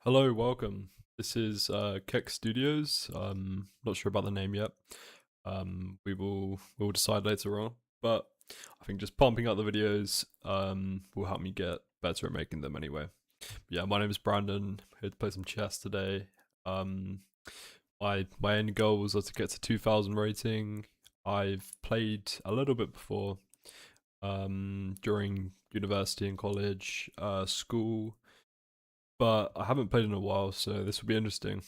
Hello, welcome. This is Keck Studios. Not sure about the name yet. We'll decide later on. But I think just pumping out the videos will help me get better at making them anyway. But yeah, my name is Brandon. Here to play some chess today. Um, my end goals are to get to 2,000 rating. I've played a little bit before during university and college, school, but I haven't played in a while, so this will be interesting.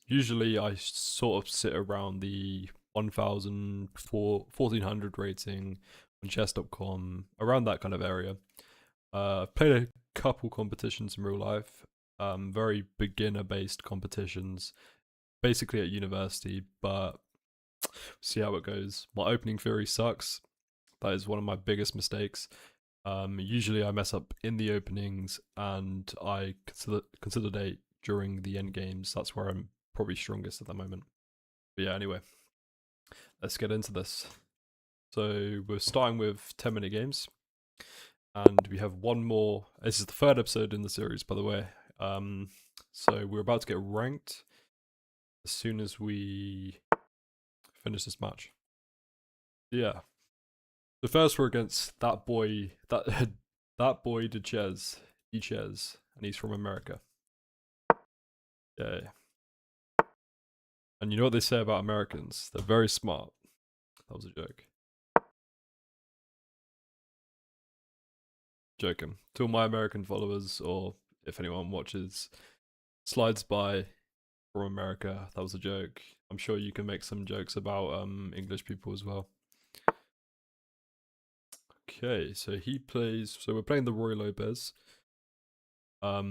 Usually, I sort of sit around the 1,000, 1,400 rating on chess.com, around that kind of area. I've played a couple competitions in real life, very beginner based competitions, basically at university, but see how it goes. My opening theory sucks. That is one of my biggest mistakes. Usually I mess up in the openings and I consolidate during the end games. That's where I'm probably strongest at the moment. But yeah, anyway, let's get into this. So we're starting with 10-minute games, and we have one more. This is the third episode in the series, by the way. So we're about to get ranked as soon as we finish this match. Yeah, the first we're against that boy, that boy Dechez, Dechez, and he's from America. Yeah, and you know what they say about Americans? They're very smart. That was a joke. Joking. To all my American followers, or if anyone watches, slides by from America, that was a joke. I'm sure you can make some jokes about English people as well. Okay, so he plays. So we're playing the Roy Lopez. I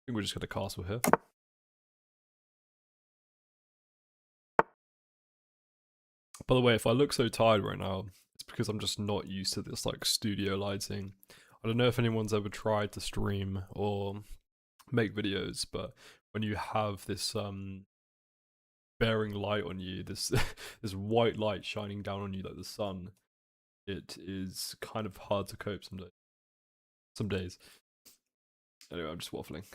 think we're just gonna castle here. By the way, if I look so tired right now, it's because I'm just not used to this like studio lighting. I don't know if anyone's ever tried to stream or make videos, but when you have this bearing light on you, this this white light shining down on you like the sun, it is kind of hard to cope some days. Some days. Anyway, I'm just waffling.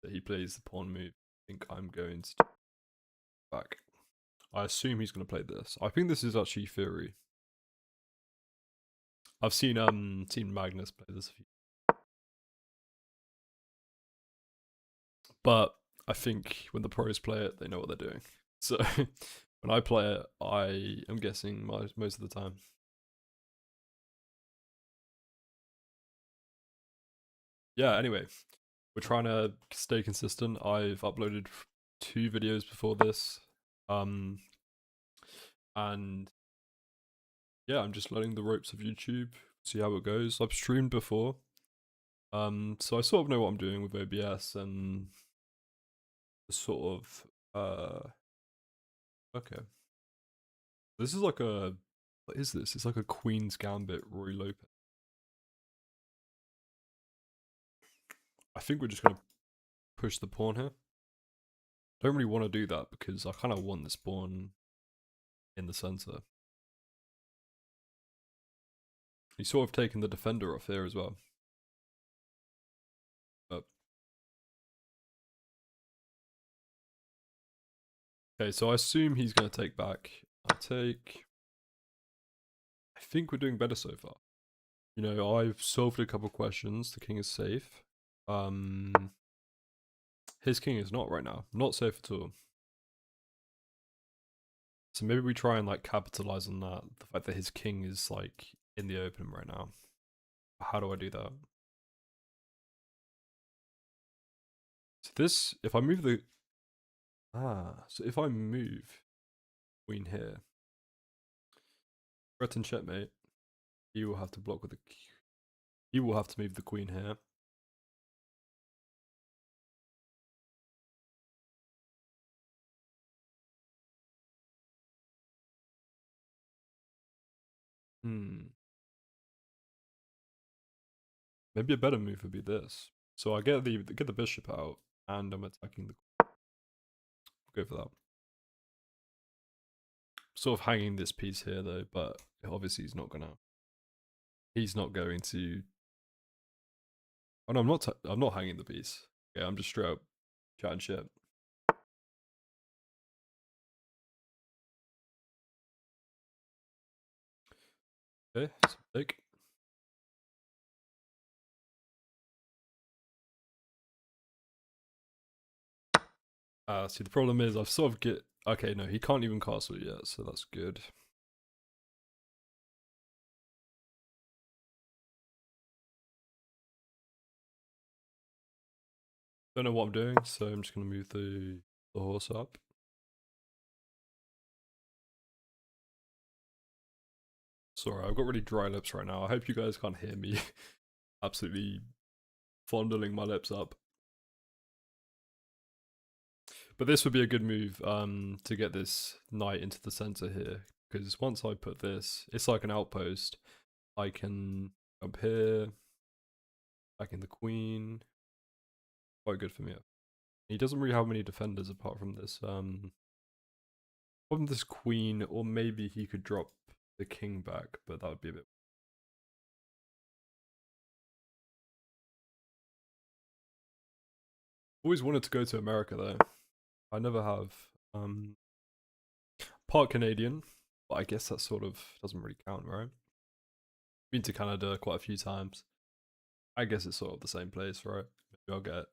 He plays the pawn move. I think I'm going to back. I assume he's going to play this. I think this is actually theory. I've seen Magnus play this a few, but I think when the pros play it, they know what they're doing. So when I play it, I am guessing most of the time. Yeah. Anyway, we're trying to stay consistent. I've uploaded 2 videos before this, um, and yeah, I'm just learning the ropes of YouTube. See how it goes. I've streamed before, so I sort of know what I'm doing with OBS and sort of okay. This is like a what is this? It's like a Queen's Gambit Roy Lopez. I think we're just gonna push the pawn here. Don't really want to do that because I kind of want this pawn in the center. He's sort of taking the defender off here as well. But okay, so I assume he's gonna take back. I take. I think we're doing better so far. You know, I've solved a couple questions. The king is safe. His king is not right now. Not safe at all. So maybe we try and like capitalize on that. The fact that his king is like in the open right now. How do I do that? So this, if I move the so if I move queen here, threaten checkmate, he will have to block with the. He will have to move the queen here. Hmm. Maybe a better move would be this. So I get the bishop out, and I'm attacking the. I'll go for that. Sort of hanging this piece here though, but obviously he's not going to Oh no, I'm not hanging the piece. Okay, I'm just straight up chatting shit. Okay, so take. See, the problem is I've sort of get. Okay, no, he can't even castle yet, so that's good. Don't know what I'm doing, so I'm just gonna move the horse up. Sorry, I've got really dry lips right now. I hope you guys can't hear me absolutely fondling my lips up. But this would be a good move to get this knight into the center here, because once I put this, it's like an outpost. I can up here, back in the queen. Quite good for me. He doesn't really have many defenders apart from this queen, or maybe he could drop the king back, but that would be a bit. Always wanted to go to America though. I never have. Part Canadian, but I guess that sort of doesn't really count, right? Been to Canada quite a few times. I guess it's sort of the same place, right? Maybe I'll get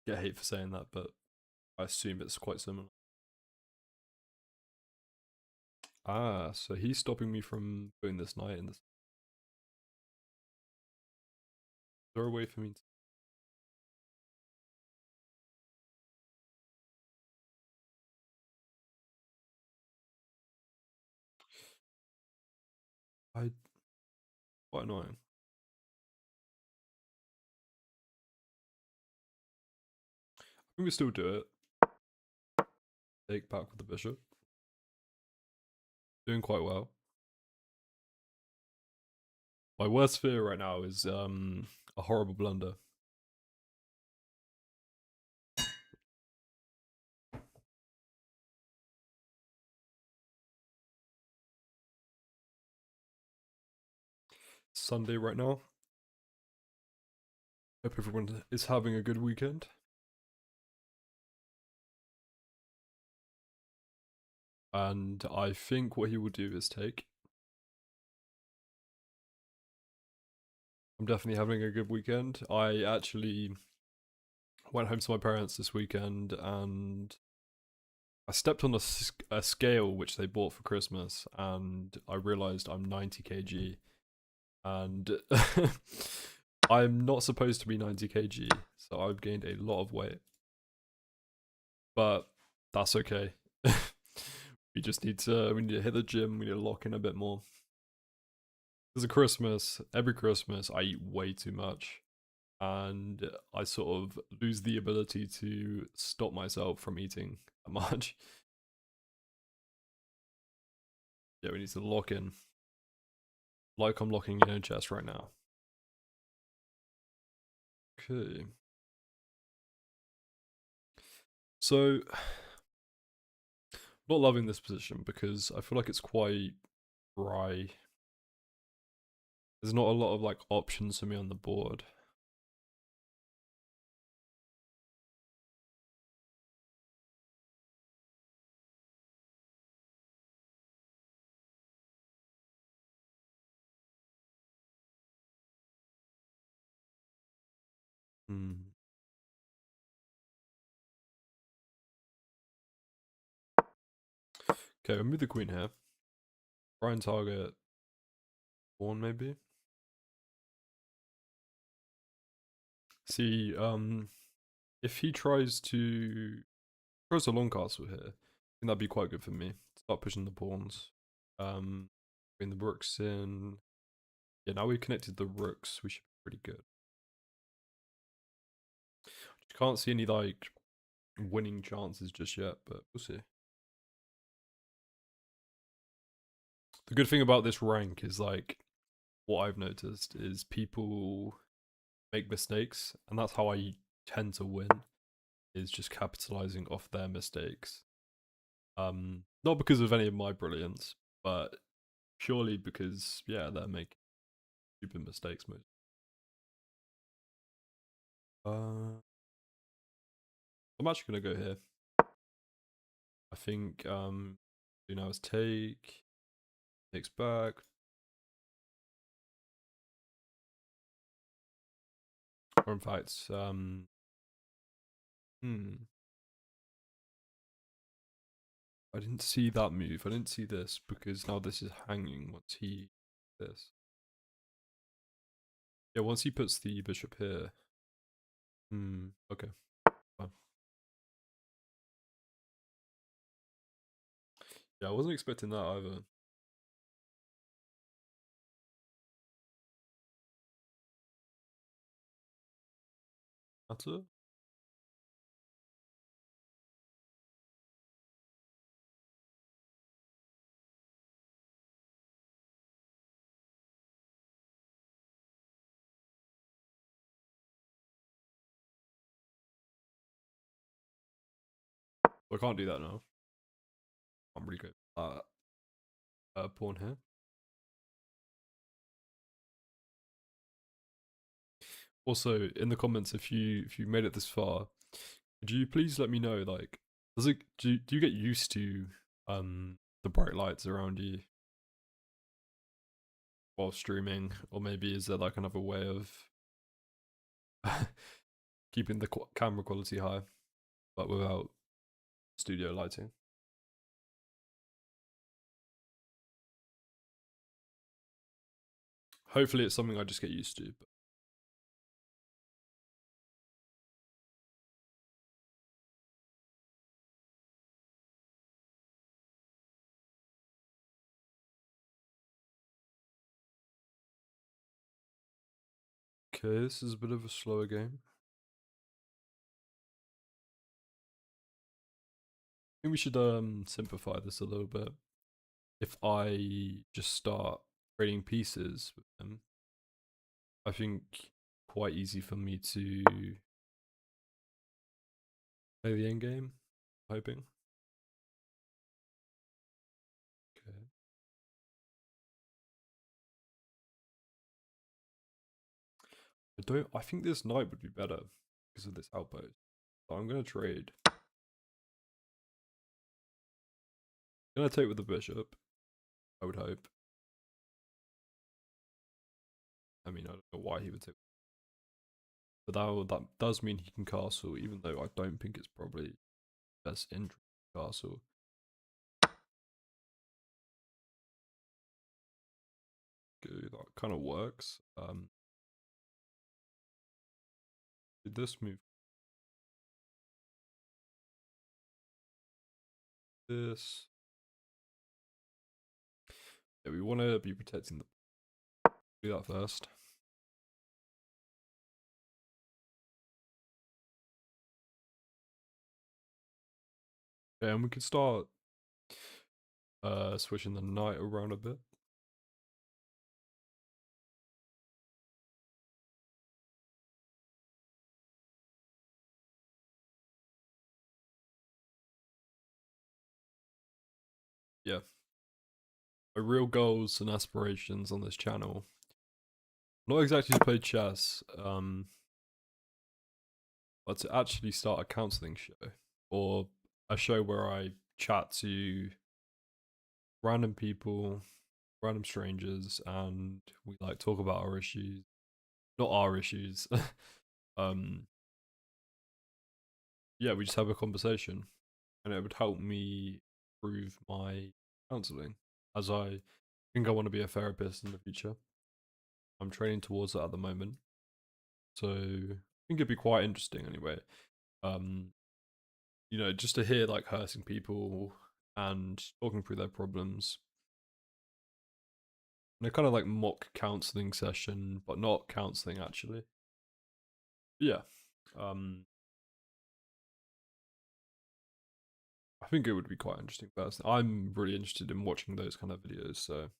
hate for saying that, but I assume it's quite similar. Ah, so he's stopping me from putting this knight in this. Is there a way for me to... I... Quite annoying. I think we still do it. Take back with the bishop. Doing quite well. My worst fear right now is a horrible blunder. Sunday right now. Hope everyone is having a good weekend. And I think what he will do is take. I'm definitely having a good weekend. I actually went home to my parents this weekend and I stepped on a scale which they bought for Christmas and I realized I'm 90 kg and I'm not supposed to be 90 kg, so I've gained a lot of weight. But that's okay. we need to hit the gym, we need to lock in a bit more. Because every Christmas I eat way too much and I sort of lose the ability to stop myself from eating that much. Yeah, we need to lock in. Like I'm locking in chest right now. Okay. So, not loving this position because I feel like it's quite dry. There's not a lot of like options for me on the board. Hmm. Okay, we'll move the queen here. Try and target pawn maybe. See, if he tries a long castle here, I think that'd be quite good for me. Start pushing the pawns. Bring the rooks in. Yeah, now we've connected the rooks, we should be pretty good. Just can't see any like winning chances just yet, but we'll see. The good thing about this rank is like what I've noticed is people make mistakes, and that's how I tend to win. Is just capitalizing off their mistakes. Not because of any of my brilliance, but purely because yeah, they're making stupid mistakes. I'm actually gonna go here. I think do now is takes back. Or in fact, I didn't see that move. I didn't see this because now this is hanging once he this. Yeah, once he puts the bishop here. Okay. Fine. Yeah, I wasn't expecting that either. Matter? Well, I can't do that now. I'm really good. Pawn here. Also, in the comments, if you made it this far, could you please let me know, like, do you get used to the bright lights around you while streaming, or maybe is there like another way of keeping the camera quality high, but without studio lighting? Hopefully, it's something I just get used to. But okay, this is a bit of a slower game. I think we should simplify this a little bit. If I just start trading pieces with them, I think quite easy for me to play the end game. Hoping. Okay. I think this knight would be better because of this outpost. So I'm gonna trade. Gonna take with the bishop. I would hope. I mean, I don't know why he would take, but that does mean he can castle, even though I don't think it's probably best interest castle. Good, that kind of works. Did this move? This. Yeah, we want to be protecting the. Do that first. Yeah, and we can start switching the knight around a bit. Yeah. My real goals and aspirations on this channel, not exactly to play chess, but to actually start a counseling show or a show where I chat to random people, random strangers, and we like talk about our issues, not our issues. um, yeah, we just have a conversation, and it would help me improve my counseling, as I think I want to be a therapist in the future. I'm training towards that at the moment, so I think it'd be quite interesting anyway. Um, just to hear like hurting people and talking through their problems. And a kind of like mock counseling session, but not counseling actually. Yeah. Um, I think it would be quite interesting personally. I'm really interested in watching those kind of videos, so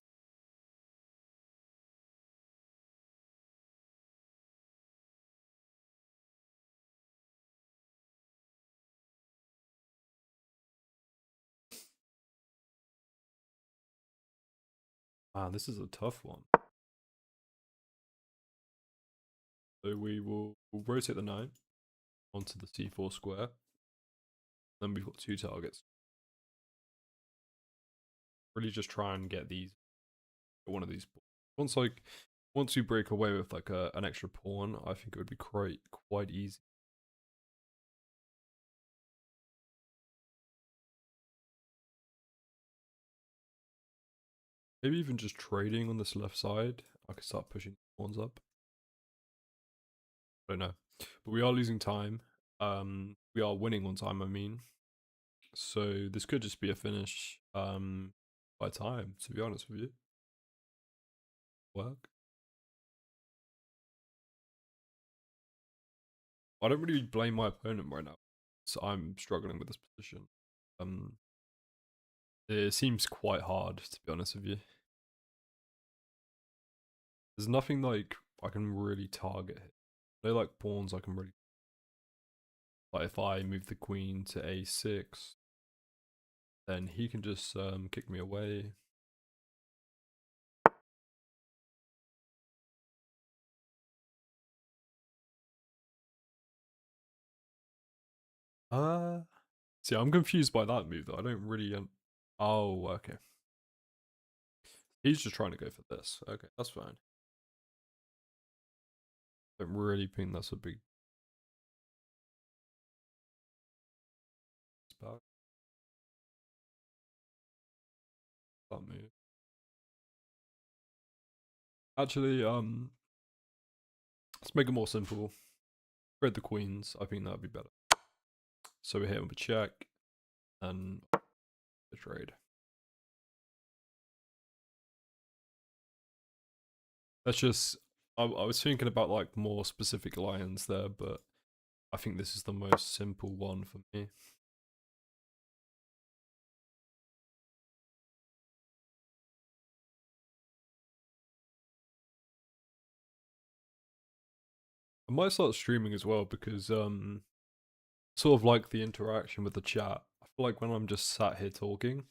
this is a tough one. So we'll rotate the knight onto the c4 square. Then we've got 2 targets. Really just try and get one of these. Once we break away with like an extra pawn, I think it would be quite easy. Maybe even just trading on this left side. I could start pushing pawns up. I don't know. But we are losing time. We are winning on time, I mean. So this could just be a finish by time, to be honest with you. Work. I don't really blame my opponent right now. So I'm struggling with this position. It seems quite hard, to be honest with you. There's nothing like I can really target. They like pawns I can really. Like if I move the queen to a6, then he can just kick me away. See, I'm confused by that move though. I don't really. Oh, okay. He's just trying to go for this. Okay, that's fine. Don't really think that's a big spot. That move. Actually, let's make it more simple. Spread the queens. I think that'd be better. So we hit him with a check and a trade. That's just. I was thinking about like more specific lines there, but I think this is the most simple one for me. I might start streaming as well because sort of like the interaction with the chat. I feel like when I'm just sat here talking,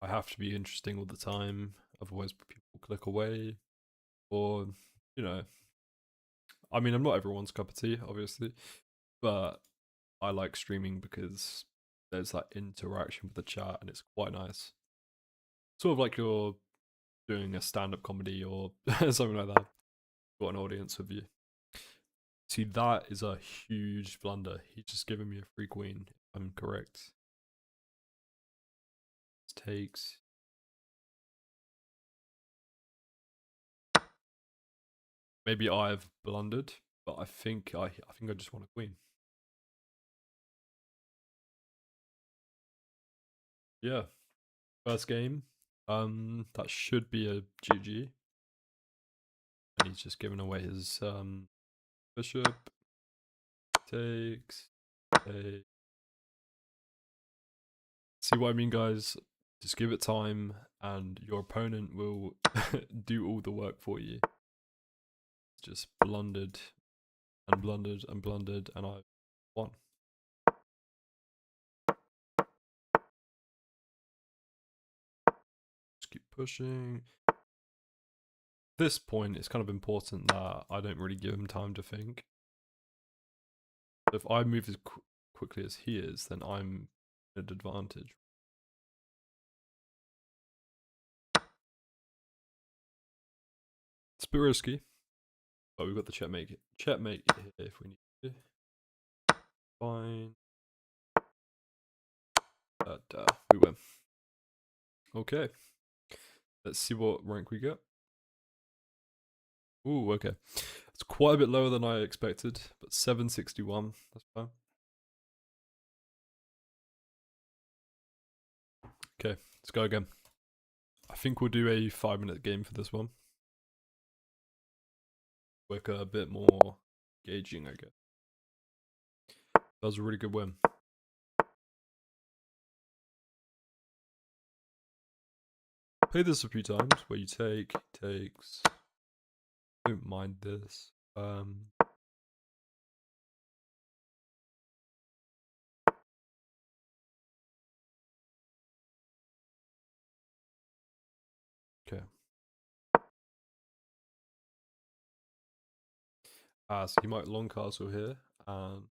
I have to be interesting all the time, otherwise people click away. Or, you know, I mean, I'm not everyone's cup of tea, obviously, but I like streaming because there's that interaction with the chat and it's quite nice. Sort of like you're doing a stand-up comedy or something like that. Got an audience with you. See, that is a huge blunder. He's just given me a free queen, if I'm correct. This takes. Maybe I've blundered, but I think I just want a queen. Yeah. First game. That should be a GG. And he's just given away his bishop. Takes. Take. See what I mean, guys? Just give it time, and your opponent will do all the work for you. Just blundered and blundered and blundered, and I won. Just keep pushing. At this point, it's kind of important that I don't really give him time to think. If I move as quickly as he is, then I'm at advantage. It's a bit risky, but we've got the checkmate here if we need to. Fine. But we win. Okay. Let's see what rank we get. Ooh, okay. It's quite a bit lower than I expected, but 761. That's fine. Okay, let's go again. I think we'll do a 5-minute game for this one. Work a bit more gauging, I guess. That was a really good win. Play this a few times where you takes. Don't mind this. Okay. So he might long castle here, and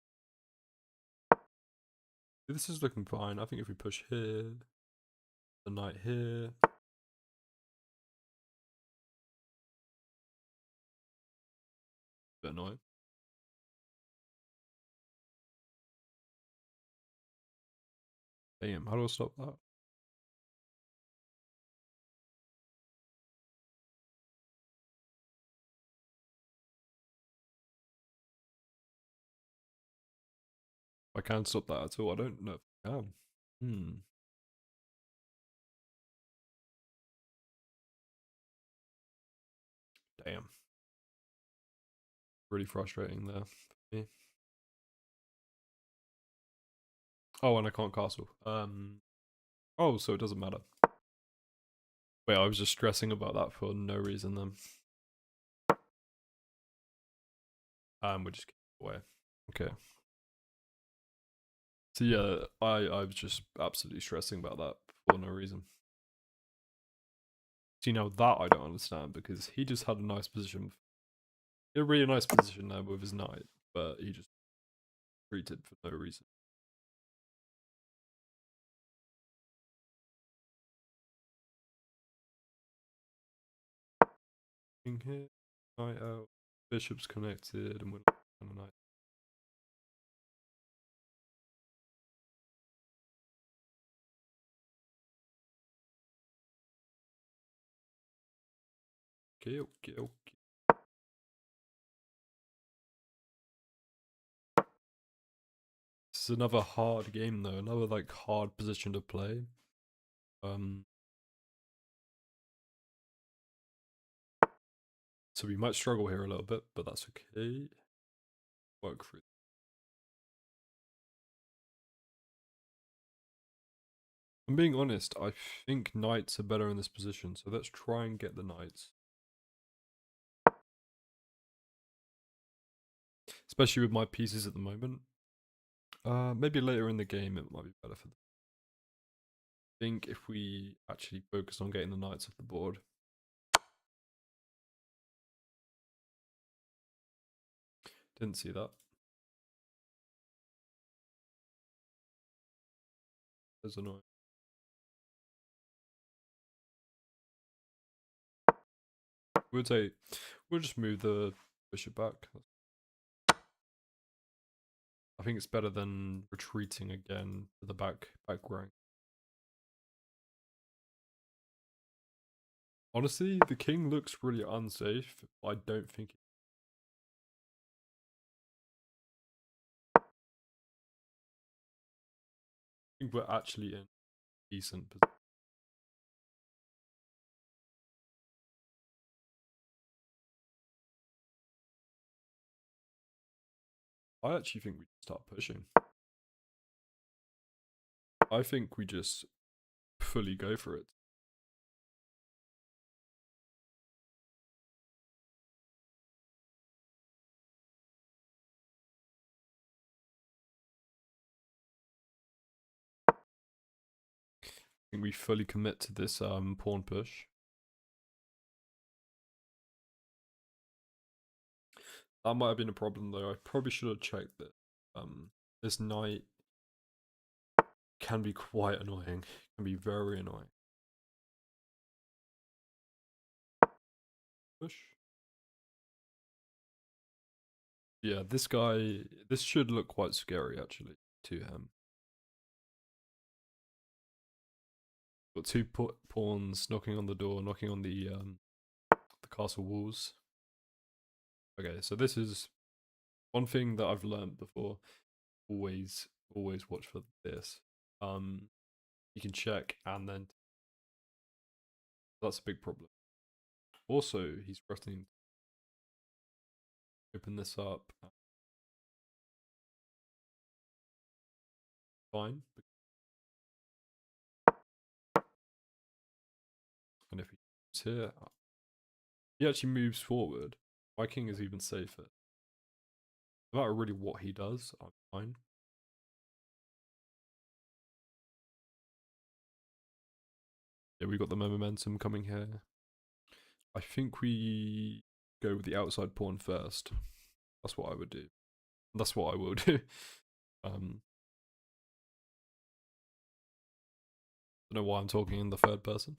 This is looking fine. I think if we push here, the knight here. Bit annoying. Damn, how do I stop that? I can't stop that at all. I don't know if I can. Damn. Really frustrating there for me. Oh, and I can't castle. Oh, so it doesn't matter. Wait, I was just stressing about that for no reason then. We're just away. Okay. So yeah, I was just absolutely stressing about that for no reason. See, now that I don't understand because he just had a nice position. He had a really nice position there with his knight, but he just retreated for no reason. King here, knight out, bishop's connected, and we're not on a knight. Okay, okay, okay. This is another hard game though, another like hard position to play. So we might struggle here a little bit, but that's okay. Work through. I'm being honest, I think knights are better in this position, so let's try and get the knights. Especially with my pieces at the moment. Maybe later in the game it might be better for them. I think if we actually focus on getting the knights off the board. Didn't see that. That's annoying. We'll just move the bishop back. I think it's better than retreating again to the back rank. Honestly, the king looks really unsafe. I don't think. I think we're actually in decent position. I actually think we start pushing. I think we just fully go for it. I think we fully commit to this pawn push. That might have been a problem though. I probably should have checked that. This knight can be quite annoying. Can be very annoying. Push. Yeah, this guy. This should look quite scary actually to him. Got two pawns knocking on the door, knocking on the castle walls. Okay, so this is one thing that I've learned before. Always watch for this. You can check and then that's a big problem. Also, he's threatening to open this up. Fine. And if he moves here, he actually moves forward. My king is even safer. No matter really what he does, I'm fine. Yeah, we got the momentum coming here. I think we go with the outside pawn first. That's what I would do. That's what I will do. Don't know why I'm talking in the third person.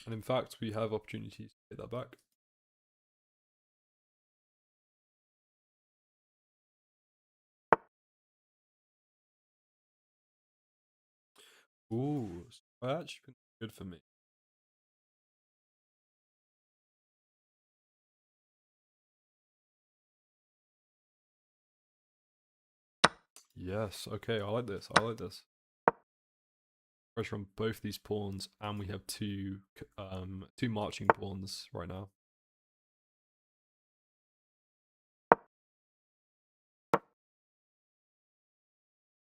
And in fact, we have opportunities to take that back. Ooh, that actually been good for me. Yes, okay, I like this. I like this. Pressure on both these pawns, and we have two marching pawns right now.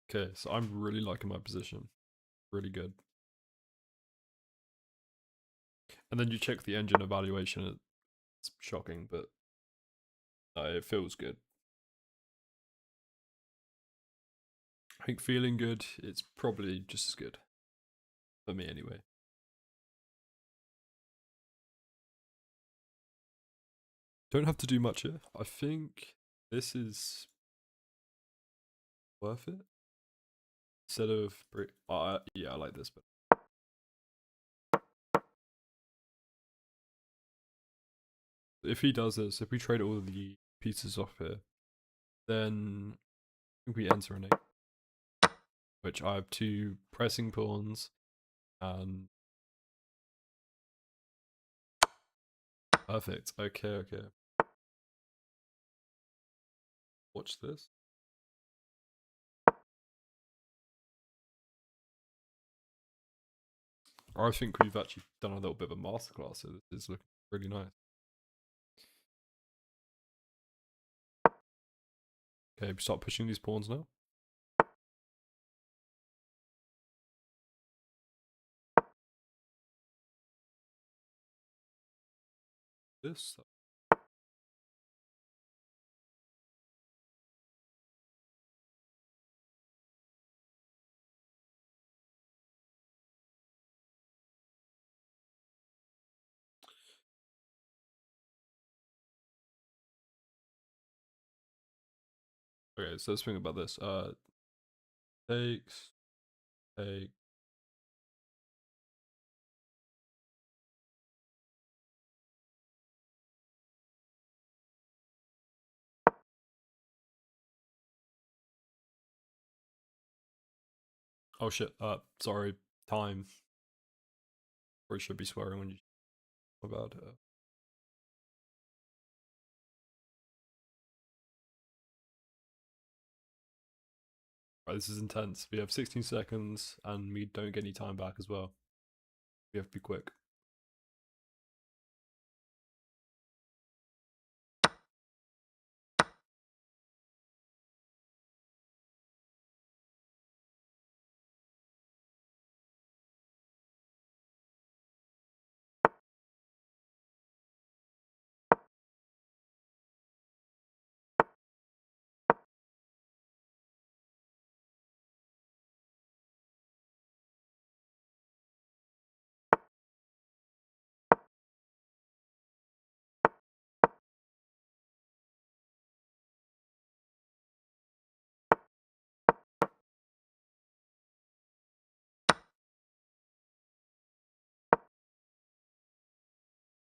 Okay, so I'm really liking my position. Really good. And then you check the engine evaluation. It's shocking, but it feels good. I think feeling good, it's probably just as good. For me, anyway. Don't have to do much here. I think this is worth it. Instead of yeah, I like this, but if he does this, if we trade all of the pieces off here, then I think we enter an 8, which I have 2 pressing pawns and perfect. Okay, okay. Watch this. I think we've actually done a little bit of a masterclass, so this is looking really nice. Okay, we start pushing these pawns now. This. Okay, so let's think about this. Takes, take. Oh shit. Sorry. Time. Or should be swearing when you about it. Right, this is intense. We have 16 seconds, and we don't get any time back as well. We have to be quick.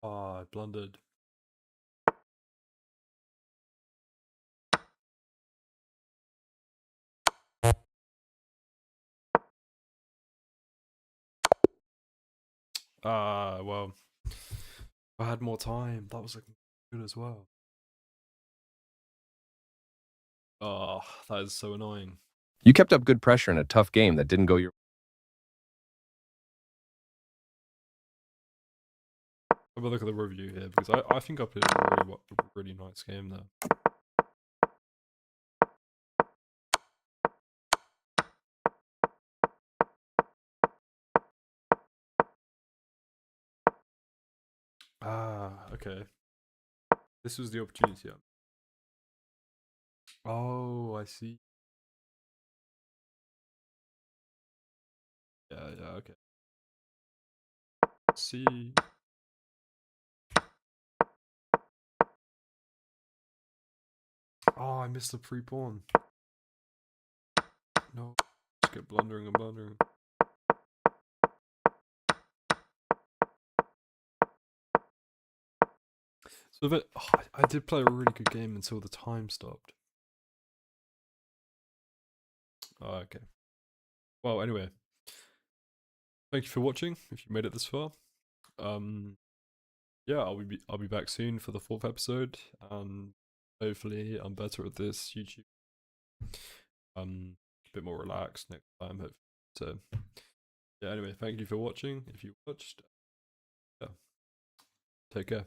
Ah, I blundered. Ah, well. If I had more time, that was looking good as well. Ah, that is so annoying. You kept up good pressure in a tough game that didn't go your Have a look at the review here, because I think I played a really nice game there. Ah, okay. This was the opportunity. Oh, I see. Yeah, yeah, okay. See. Oh, I missed the free pawn. No. Just get blundering and blundering. So that I did play a really good game until the time stopped. Oh, okay. Well, anyway, thank you for watching. If you made it this far, yeah, I'll be back soon for the 4th episode, and hopefully I'm better at this YouTube. A bit more relaxed next time. Hopefully. So yeah. Anyway, thank you for watching. If you watched, yeah, take care.